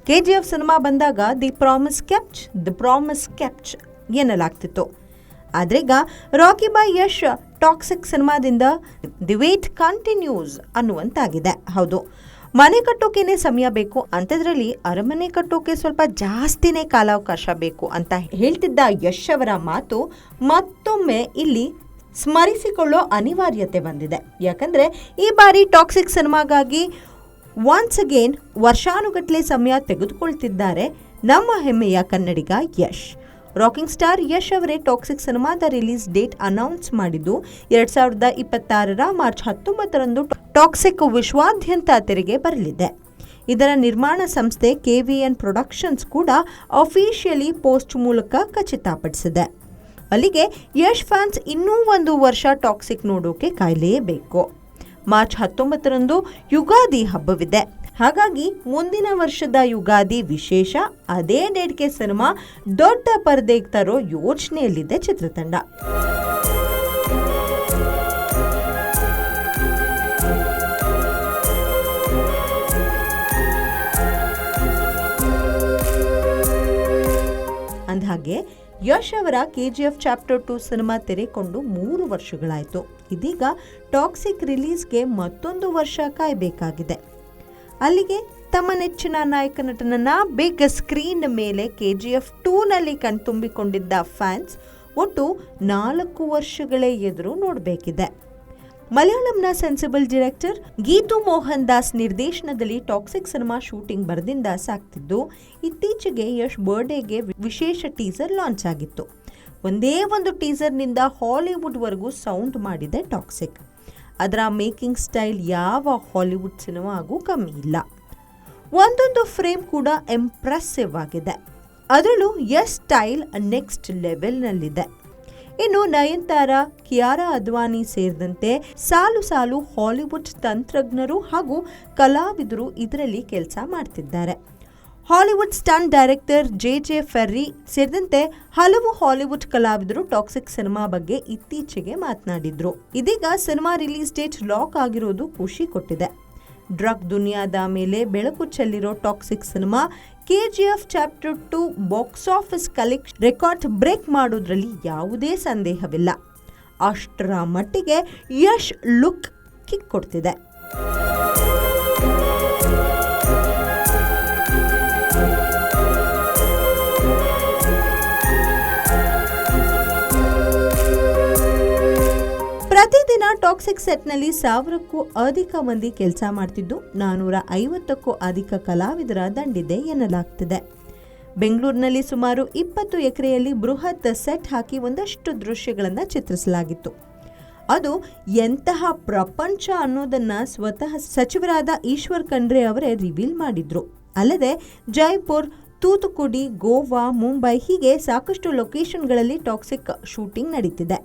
KGF ಸಿನಿಮಾ ಬಂದಾಗ the promise kept ಎನ್ನಲಾಗ್ತಿತ್ತು. ಆದ್ರೀಗ ರಾಕಿ ಬಾಯ್ ಯಶ್ ಟಾಕ್ಸಿಕ್ ಸಿನಿಮಾದಿಂದ ದಿ ವೇಟ್ ಕಂಟಿನ್ಯೂಸ್ ಅನ್ನುವಂತಾಗಿದೆ. ಹೌದು, ಮನೆ ಕಟ್ಟೋಕೆನೆ ಸಮಯ ಬೇಕು, ಅಂಥದ್ರಲ್ಲಿ ಅರಮನೆ ಕಟ್ಟೋಕೆ ಸ್ವಲ್ಪ ಜಾಸ್ತಿನೇ ಕಾಲಾವಕಾಶ ಬೇಕು ಅಂತ ಹೇಳ್ತಿದ್ದ ಯಶ್ ಅವರ ಮಾತು ಮತ್ತೊಮ್ಮೆ ಇಲ್ಲಿ ಸ್ಮರಿಸಿಕೊಳ್ಳೋ ಅನಿವಾರ್ಯತೆ ಬಂದಿದೆ. ಯಾಕಂದ್ರೆ ಈ ಬಾರಿ ಟಾಕ್ಸಿಕ್ ಸಿನಿಮಾಗಾಗಿ ಒನ್ಸ್ ಅಗೇನ್ ವರ್ಷಾನುಗಟ್ಟಲೆ ಸಮಯ ತೆಗೆದುಕೊಳ್ತಿದ್ದಾರೆ ನಮ್ಮ ಹೆಮ್ಮೆಯ ಕನ್ನಡಿಗ ಯಶ್. ರಾಕಿಂಗ್ ಸ್ಟಾರ್ ಯಶ್ ಅವರೇ ಟಾಕ್ಸಿಕ್ ಸಿನಿಮಾದ ರಿಲೀಸ್ ಡೇಟ್ ಅನೌನ್ಸ್ ಮಾಡಿದ್ದು 2026 ಮಾರ್ಚ್ 19ರಂದು ಟಾಕ್ಸಿಕ್ ವಿಶ್ವಾದ್ಯಂತ ತೆರೆಗೆ ಬರಲಿದೆ. ಇದರ ನಿರ್ಮಾಣ ಸಂಸ್ಥೆ KVN ಪ್ರೊಡಕ್ಷನ್ಸ್ ಕೂಡ ಅಫಿಷಿಯಲಿ ಪೋಸ್ಟ್ ಮೂಲಕ ಖಚಿತಪಡಿಸಿದೆ. ಅಲ್ಲಿಗೆ ಯಶ್ ಫ್ಯಾನ್ಸ್ ಇನ್ನೂ 1 ವರ್ಷ ಟಾಕ್ಸಿಕ್ ನೋಡೋಕೆ ಕಾಯಲೇಬೇಕು. ಮಾರ್ಚ್ 19ರಂದು ಯುಗಾದಿ ಹಬ್ಬವಿದೆ. ಹಾಗಾಗಿ ಮುಂದಿನ ವರ್ಷದ ಯುಗಾದಿ ವಿಶೇಷ ಅದೇ ಡೇಟ್ಗೆ ಸಿನಿಮಾ ದೊಡ್ಡ ಪರದೆಗೆ ತರೋ ಯೋಚನೆಯಲ್ಲಿದೆ ಚಿತ್ರತಂಡ. ಅಂದಹಾಗೆ ಯಶ್ ಅವರ KGF ಚಾಪ್ಟರ್ 2 ಸಿನಿಮಾ ತೆರೆಕೊಂಡು 3 ವರ್ಷಗಳಾಯಿತು. ಇದೀಗ ಟಾಕ್ಸಿಕ್ ರಿಲೀಸ್ಗೆ ಮತ್ತೊಂದು ವರ್ಷ ಕಾಯಬೇಕಾಗಿದೆ. ಅಲ್ಲಿಗೆ ತಮ್ಮ ನೆಚ್ಚಿನ ನಾಯಕ ನಟನನ್ನ ಬಿಗ್ ಸ್ಕ್ರೀನ್ ಮೇಲೆ KGF 2ನಲ್ಲಿ ಕಣ್ತುಂಬಿಕೊಂಡಿದ್ದ ಫ್ಯಾನ್ಸ್ ಒಟ್ಟು 4 ವರ್ಷಗಳೇ ಎದುರು ನೋಡಬೇಕಿದೆ. ಮಲಯಾಳಂನ ಸೆನ್ಸಿಬಲ್ ಡೈರೆಕ್ಟರ್ ಗೀತು ಮೋಹನ್ ದಾಸ್ ನಿರ್ದೇಶನದಲ್ಲಿ ಟಾಕ್ಸಿಕ್ ಸಿನಿಮಾ ಶೂಟಿಂಗ್ ಬರದಿಂದ ಸಾಕ್ತಿದ್ದು, ಇತ್ತೀಚೆಗೆ ಯಶ್ ಬರ್ಡೇಗೆ ವಿಶೇಷ ಟೀಸರ್ ಲಾಂಚ್ ಆಗಿತ್ತು. ಒಂದೇ ಒಂದು ಟೀಸರ್ನಿಂದ ಹಾಲಿವುಡ್ವರೆಗೂ ಸೌಂಡ್ ಮಾಡಿದೆ ಟಾಕ್ಸಿಕ್. ಅದರ ಮೇಕಿಂಗ್ ಸ್ಟೈಲ್ ಯಾವ ಹಾಲಿವುಡ್ ಸಿನಿಮಾಗೂ ಕಮ್ಮಿ ಇಲ್ಲ. ಒಂದೊಂದು ಫ್ರೇಮ್ ಕೂಡ ಇಂಪ್ರೆಸಿವ್ ಆಗಿದೆ. ಅದರಲ್ಲೂ ಯಶ್ ಸ್ಟೈಲ್ ನೆಕ್ಸ್ಟ್ ಲೆವೆಲ್ನಲ್ಲಿದೆ. ಇನ್ನು ನಯನತಾರಾ, ಕಿಯಾರಾ ಅದ್ವಾನಿ ಸೇರಿದಂತೆ ಸಾಲು ಹಾಲಿವುಡ್ ತಂತ್ರಜ್ಞರು ಹಾಗೂ ಕಲಾವಿದರು ಇದರಲ್ಲಿ ಕೆಲಸ ಮಾಡ್ತಿದ್ದಾರೆ. Hollywood stunt director JJ fairy ಸೇರಿದಂತೆ ಹಲವು ಹಾಲಿವುಡ್ ಕಲಾವಿದರು ಟಾಕ್ಸಿಕ್ ಸಿನಿಮಾ ಬಗ್ಗೆ ಇತ್ತೀಚೆಗೆ ಮಾತನಾಡಿದ್ರು. ಇದೀಗ ಸಿನಿಮಾ ರಿಲೀಸ್ ಡೇಟ್ ಲಾಕ್ ಆಗಿರೋದು ಖುಷಿ ಕೊಟ್ಟಿದೆ. ಡ್ರಗ್ ದುನಿಯಾದ ಮೇಲೆ ಬೆಳಕು ಚೆಲ್ಲಿರೋ ಟಾಕ್ಸಿಕ್ ಸಿನಿಮಾ KGF chapter 2 box office collection record break ಮಾಡೋದ್ರಲ್ಲಿ ಯಾವುದೇ ಸಂದೇಹವಿಲ್ಲ. ಅಷ್ಟರ ಮಟ್ಟಿಗೆ ಯಶ್ ಲುಕ್ ಕಿಕ್ ಕೊಡ್ತಿದೆ. ಪ್ರತಿದಿನ ಟಾಕ್ಸಿಕ್ ಸೆಟ್ನಲ್ಲಿ 1000ಕ್ಕೂ ಅಧಿಕ ಮಂದಿ ಕೆಲಸ ಮಾಡ್ತಿದ್ದು 450ಕ್ಕೂ ಅಧಿಕ ಕಲಾವಿದರ ದಂಡಿದೆ ಎನ್ನಲಾಗ್ತಿದೆ. ಬೆಂಗಳೂರಿನಲ್ಲಿ ಸುಮಾರು 20 ಎಕರೆಯಲ್ಲಿ ಬೃಹತ್ ಸೆಟ್ ಹಾಕಿ ಒಂದಷ್ಟು ದೃಶ್ಯಗಳನ್ನು ಚಿತ್ರಿಸಲಾಗಿತ್ತು. ಅದು ಎಂತಹ ಪ್ರಪಂಚ ಅನ್ನೋದನ್ನ ಸ್ವತಃ ಸಚಿವರಾದ ಈಶ್ವರ್ ಖಂಡ್ರೆ ಅವರೇ ರಿವೀಲ್ ಮಾಡಿದ್ರು. ಅಲ್ಲದೆ ಜೈಪುರ್, ತೂತುಕುಡಿ, ಗೋವಾ, ಮುಂಬೈ ಹೀಗೆ ಸಾಕಷ್ಟು ಲೊಕೇಶನ್ಗಳಲ್ಲಿ ಟಾಕ್ಸಿಕ್ ಶೂಟಿಂಗ್ ನಡೀತಿದೆ.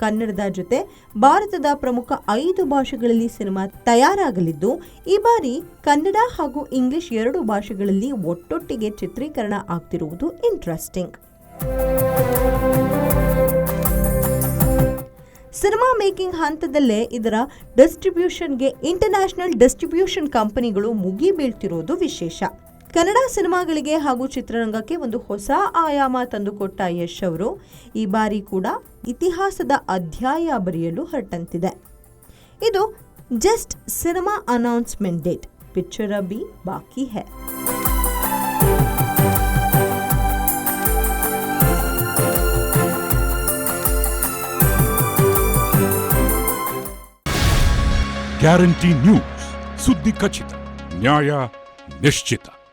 ಕನ್ನಡದ ಜೊತೆ ಭಾರತದ ಪ್ರಮುಖ 5 ಭಾಷೆಗಳಲ್ಲಿ ಸಿನಿಮಾ ತಯಾರಾಗಲಿದ್ದು, ಈ ಬಾರಿ ಕನ್ನಡ ಹಾಗೂ ಇಂಗ್ಲಿಷ್ 2 ಭಾಷೆಗಳಲ್ಲಿ ಒಟ್ಟೊಟ್ಟಿಗೆ ಚಿತ್ರೀಕರಣ ಆಗ್ತಿರುವುದು ಇಂಟ್ರೆಸ್ಟಿಂಗ್. ಸಿನಿಮಾ ಮೇಕಿಂಗ್ ಹಂತದಲ್ಲೇ ಇದರ ಡಿಸ್ಟ್ರಿಬ್ಯೂಷನ್ಗೆ ಇಂಟರ್ನ್ಯಾಷನಲ್ ಡಿಸ್ಟ್ರಿಬ್ಯೂಷನ್ ಕಂಪನಿಗಳು ಮುಗಿ ಬೀಳ್ತಿರೋದು ವಿಶೇಷ. ಕನ್ನಡ ಸಿನಿಮಾಗಳಿಗೆ ಹಾಗೂ ಚಿತ್ರರಂಗಕ್ಕೆ ಒಂದು ಹೊಸ ಆಯಾಮ ತಂದುಕೊಟ್ಟ ಯಶ್ ಅವರು ಈ ಬಾರಿ ಕೂಡ ಇತಿಹಾಸದ ಅಧ್ಯಾಯ ಬರೆಯಲು ಹೊರಟಂತಿದೆ. ಇದು just cinema announcement date, picture Abhi ಬಾಕಿ ಹೈ. ಗ್ಯಾರಂಟಿ ನ್ಯೂಸ್, ಸುದ್ದಿ ಖಚಿತ, ನ್ಯಾಯ ನಿಶ್ಚಿತ.